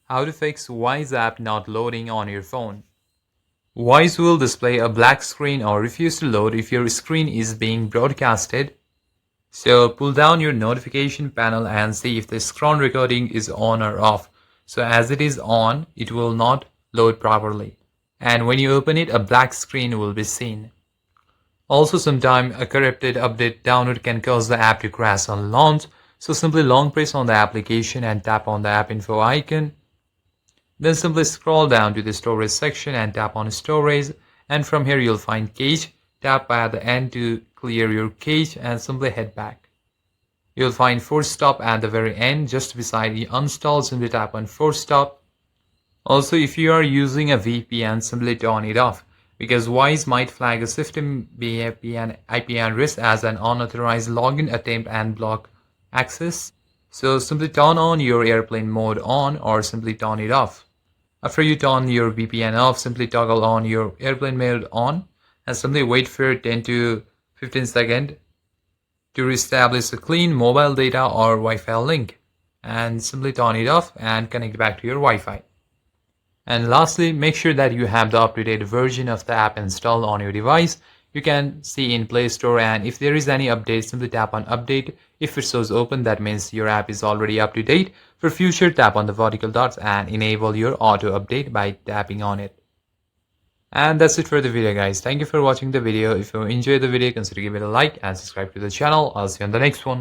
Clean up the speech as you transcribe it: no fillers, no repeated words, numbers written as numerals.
How to fix Wise app not loading on your phone. Wise will display a black screen or refuse to load if your screen is being broadcasted. So pull down your notification panel and see if the screen recording is on or off. So as it is on, it will not load properly. And when you open it, a black screen will be seen. Also, sometimes a corrupted update download can cause the app to crash on launch. So simply long press on the application and tap on the app info icon. Then simply scroll down to the storage section and tap on storage, and from here you'll find cache. Tap at the end to clear your cache and simply head back. You'll find force stop at the very end just beside the uninstall. Simply tap on force stop. Also, if you are using a VPN, simply turn it off because Wise might flag a system VPN IP address as an unauthorized login attempt and block access. So simply turn on your airplane mode on or simply turn it off. After you turn your VPN off, simply toggle on your airplane mode on and simply wait for 10 to 15 seconds to reestablish a clean mobile data or Wi-Fi link, and simply turn it off and connect back to your Wi-Fi. And lastly, make sure that you have the up-to-date version of the app installed on your device. You can see in Play Store, and if there is any update, simply tap on update. If it shows open, that means your app is already up to date. For future, tap on the vertical dots and enable your auto update by tapping on it. And that's it for the video, guys. Thank you for watching the video. If you enjoyed the video, consider giving it a like and subscribe to the channel. I'll see you on the next one.